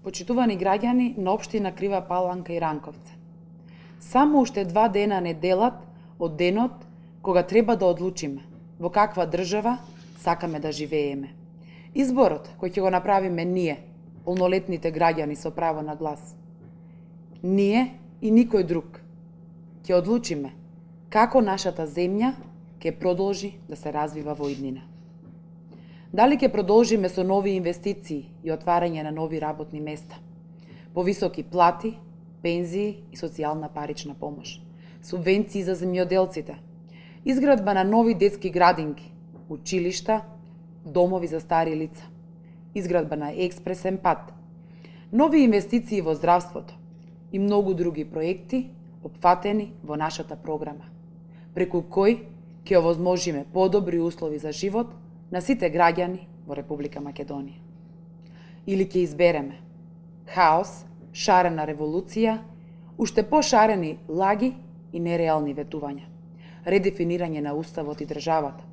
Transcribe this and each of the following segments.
Почитувани граѓани на општина Крива Паланка и Ранковце. Само уште 2 дена не делат од денот кога треба да одлучиме во каква држава сакаме да живееме. Изборот кој ќе го направиме ние, полнолетните граѓани со право на глас. Ние и никој друг ќе одлучиме како нашата земја ќе продолжи да се развива во иднина. Дали ќе продолжиме со нови инвестиции и отварање на нови работни места, повисоки плати, пензии и социјална парична помош, субвенции за земјоделците, изградба на нови детски градинки, училишта, домови за стари лица, изградба на експресен пат, нови инвестиции во здравството и многу други проекти опфатени во нашата програма, преку кој ќе овозможиме подобри услови за живот на сите граѓани во Република Македонија. Или ќе избереме хаос, шарена револуција, уште пошарени лаги и нереални ветувања, редефинирање на уставот и државата,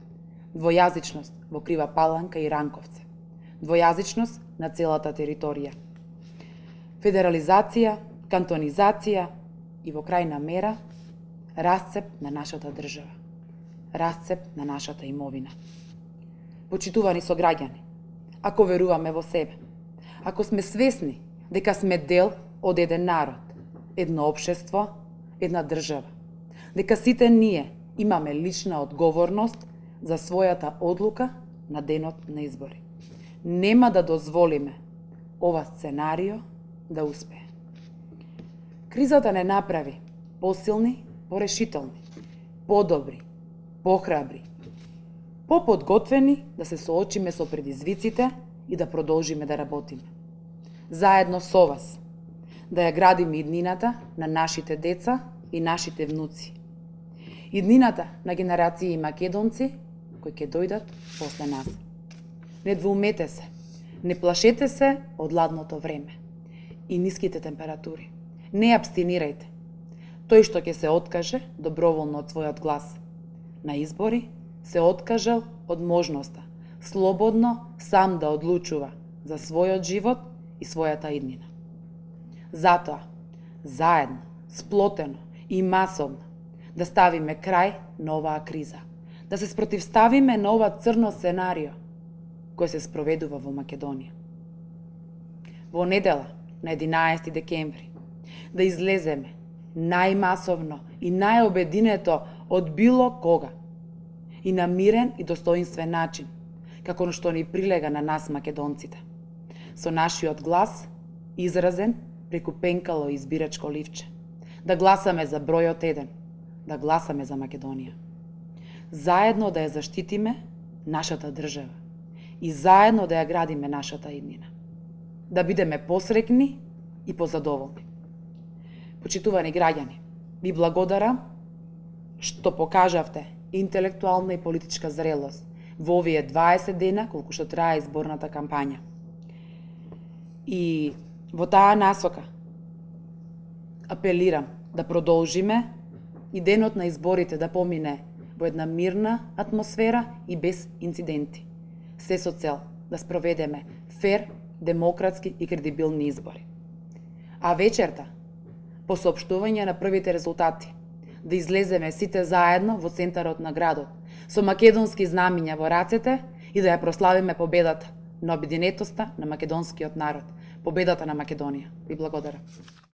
двојазичност во Крива Паланка и Ранковце, двојазичност на целата територија, федерализација, кантонизација и во крајна мера расцеп на нашата држава, расцеп на нашата имовина. Почитувани сограѓани, ако веруваме во себе, ако сме свесни дека сме дел од еден народ, едно општество, една држава, дека сите ние имаме лична одговорност за својата одлука на денот на избори. Нема да дозволиме ова сценарио да успее. Кризата не направи посилни, порешителни, подобри, похрабри, поподготвени да се соочиме со предизвиците и да продолжиме да работиме. Заедно со вас, да ја градиме иднината на нашите деца и нашите внуци. Иднината на генерации македонци кои ќе дојдат после нас. Не двоумете се, не плашете се од ладното време и ниските температури. Не абстинирајте. Тој што ќе се откаже доброволно од својот глас на избори, се откажал од можноста слободно сам да одлучува за својот живот и својата иднина. Затоа, заедно, сплотено и масовно да ставиме крај на оваа криза, да се спротивставиме на ова црно сценарио кој се спроведува во Македонија. Во недела, на 11 декември, да излеземе најмасовно и најобединето од било кога и на мирен и достоинствен начин, како што ни прилега на нас македонците, со нашиот глас изразен преку пенкало избирачко ливче, да гласаме за бројот 1, да гласаме за Македонија. Заедно да ја заштитиме нашата држава и заедно да ја градиме нашата иднина. Да бидеме посрекни и позадоволни. Почитувани граѓани, ви благодарам што покажавте интелектуална и политичка зрелост во овие 20 дена колку што трае изборната кампања. И во таа насока апелирам да продолжиме и денот на изборите да помине во една мирна атмосфера и без инциденти. Се со цел да спроведеме фер, демократски и кредибилни избори. А вечерта, по соопштување на првите резултати, да излеземе сите заедно во центарот на градот, со македонски знамиња во рацете и да ја прославиме победата на обединетоста на македонскиот народ, победата на Македонија. Ви благодарам.